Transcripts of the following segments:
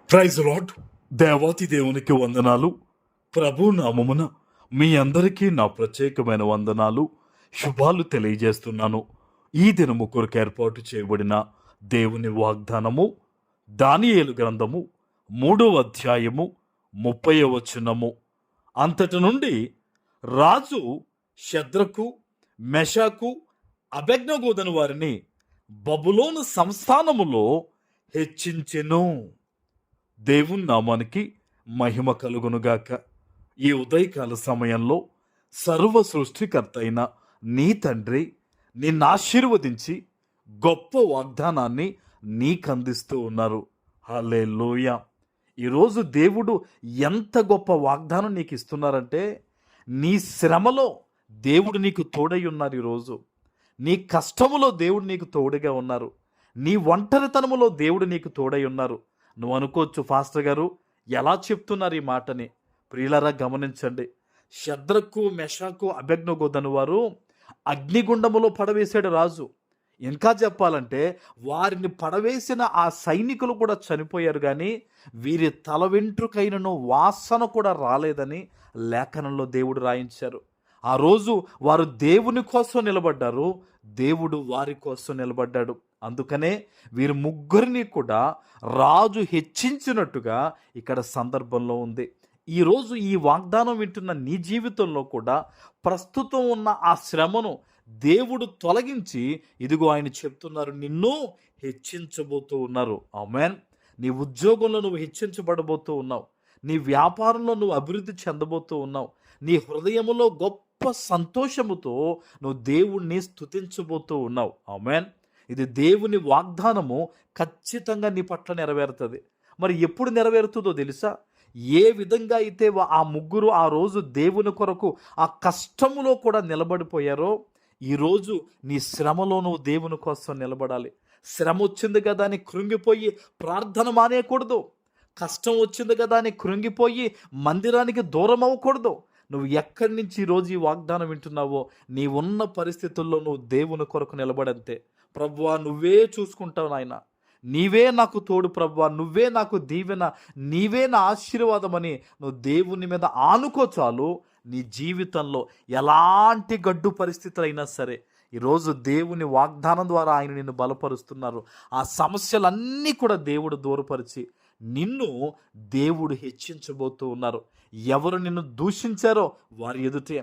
Praise lord. దేవాతి దేవునికి వందనాలు. ప్రభు నామమున మీ అందరికీ నా ప్రత్యేకమైన వందనాలు, శుభాలు తెలియజేస్తున్నాను. ఈ దినము కొరకు ఏర్పాటు చేయబడిన దేవుని వాగ్దానము దానియేలు గ్రంథము 3వ అధ్యాయము 30వ వచనము. అంతటి నుండి రాజు షద్రకు, మెషాకు, అబేద్నెగోను వారిని బబులోను సంస్థానములో హెచ్చించెను. దేవుని నామానికి మహిమ కలుగునుగాక. ఈ ఉదయకాల సమయంలో సర్వ సృష్టికర్త అయిన నీ తండ్రి నిన్ను ఆశీర్వదించి గొప్ప వాగ్దానాన్ని నీకందిస్తూ ఉన్నారు. హల్లెలూయా. ఈరోజు దేవుడు ఎంత గొప్ప వాగ్దానం నీకు ఇస్తున్నారంటే, నీ శ్రమలో దేవుడు నీకు తోడై ఉన్నారు. ఈరోజు నీ కష్టములో దేవుడు నీకు తోడుగా ఉన్నారు. నీ ఒంటరితనములో దేవుడు నీకు తోడై ఉన్నారు. నువ్వు అనుకోవచ్చు, పాస్టర్ గారు ఎలా చెప్తున్నారు ఈ మాటని. ప్రియులరా గమనించండి. షద్రకు, మెషాకు, అబేద్నెగోను వారు అగ్నిగుండములో పడవేశాడు రాజు. ఇంకా చెప్పాలంటే వారిని పడవేసిన ఆ సైనికులు కూడా చనిపోయారు, కానీ వీరి తల వెంట్రుకైనను వాసన కూడా రాలేదని లేఖనంలో దేవుడు రాయించారు. ఆ రోజు వారు దేవుని కోసం నిలబడ్డారు, దేవుడు వారి కోసం నిలబడ్డాడు. అందుకనే వీరి ముగ్గురిని కూడా రాజు హెచ్చించినట్టుగా ఇక్కడ సందర్భంలో ఉంది. ఈరోజు ఈ వాగ్దానం వింటున్న నీ జీవితంలో కూడా ప్రస్తుతం ఉన్న ఆ శ్రమను దేవుడు తొలగించి, ఇదిగో ఆయన చెప్తున్నారు, నిన్ను హెచ్చించబోతూ ఉన్నారు. ఆమేన్. నీ ఉద్యోగంలో నువ్వు హెచ్చించబడబోతూ ఉన్నావు. నీ వ్యాపారంలో నువ్వు అభివృద్ధి చెందబోతూ ఉన్నావు. నీ హృదయములో గొప్ప సంతోషముతో నువ్వు దేవుణ్ణి స్తుతించబోతూ ఉన్నావు. ఆమేన్. ఇది దేవుని వాగ్దానము ఖచ్చితంగా నీ పట్ల నెరవేరుతుంది. మరి ఎప్పుడు నెరవేరుతుందో తెలుసా? ఏ విధంగా అయితే ఆ ముగ్గురు ఆ రోజు దేవుని కొరకు ఆ కష్టములో కూడా నిలబడిపోయారో, ఈరోజు నీ శ్రమలో నువ్వు దేవుని కోసం నిలబడాలి. శ్రమ వచ్చింది కదా అని కృంగిపోయి ప్రార్థన మానేయకూడదు. కష్టం వచ్చింది కదా అని కృంగిపోయి మందిరానికి దూరం అవ్వకూడదు. నువ్వు ఎక్కడి నుంచి ఈరోజు ఈ వాగ్దానం వింటున్నావో, నీ ఉన్న పరిస్థితుల్లో నువ్వు దేవుని కొరకు నిలబడంతే. ప్రభువా, నువ్వే చూసుకుంటావు నాయన, నీవే నాకు తోడు ప్రభువా, నువ్వే నాకు దీవెన, నీవే నా ఆశీర్వాదమని నువ్వు దేవుని మీద ఆనుకో చాలు. నీ జీవితంలో ఎలాంటి గడ్డు పరిస్థితులైనా సరే ఈరోజు దేవుని వాగ్దానం ద్వారా ఆయన నిన్ను బలపరుస్తున్నారు. ఆ సమస్యలన్నీ కూడా దేవుడు దూరపరిచి నిన్ను దేవుడు హెచ్చించబోతూ ఉన్నారు. ఎవరు నిన్ను దూషించారో వారి ఎదుటే,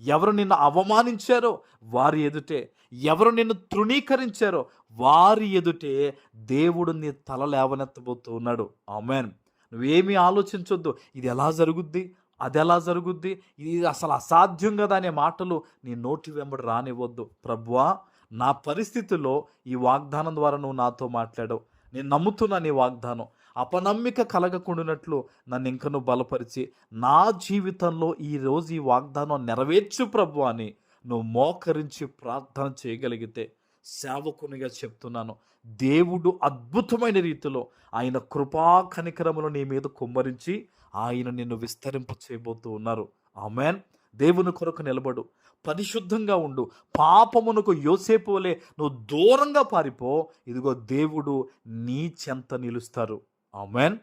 ఎవరు నిన్ను అవమానించారో వారి ఎదుటే, ఎవరు నిన్ను తృణీకరించారో వారి ఎదుటే దేవుడు నీ తల లేవనెత్తబోతూ ఉన్నాడు. ఆమేన్. నువ్వేమీ ఆలోచించొద్దు, ఇది ఎలా జరుగుద్ది, అది ఎలా జరుగుద్ది, ఇది అసలు అసాధ్యం కదా అనే మాటలు నీ నోటి వెంబడి రానివ్వద్దు. ప్రభువా, నా పరిస్థితుల్లో ఈ వాగ్దానం ద్వారా నువ్వు నాతో మాట్లాడావు, నేను నమ్ముతున్నా నీ వాగ్దానం. అపనమ్మిక కలగకుండానట్లు నన్ను ఇంకను బలపరిచి నా జీవితంలో ఈరోజు ఈ వాగ్దానం నెరవేర్చు ప్రభు అని నువ్వు మోకరించి ప్రార్థన చేయగలిగితే, సేవకునిగా చెప్తున్నాను, దేవుడు అద్భుతమైన రీతిలో ఆయన కృపా కనికరములు నీ మీద కుమ్మరించి ఆయన నిన్ను విస్తరింప చేయబోతూ ఉన్నారు. ఆమేన్. దేవుని కొరకు నిలబడు, పరిశుద్ధంగా ఉండు, పాపమునకు యోసేపు వలె నువ్వు దూరంగా పారిపో. ఇదిగో దేవుడు నీ చెంత నిలుస్తారు. ఆమేన్.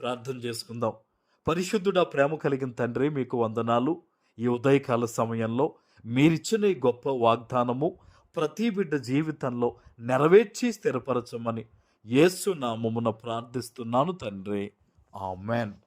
ప్రార్థన చేసుకుందాం. పరిశుద్ధుడా, ప్రేమ కలిగిన తండ్రి, మీకు వందనాలు. ఈ ఉదయకాల సమయంలో మీరిచ్చిన ఈ గొప్ప వాగ్దానము ప్రతి బిడ్డ జీవితంలో నెరవేర్చి స్థిరపరచమని యేసు నామమున ప్రార్థిస్తున్నాను తండ్రి. ఆమేన్.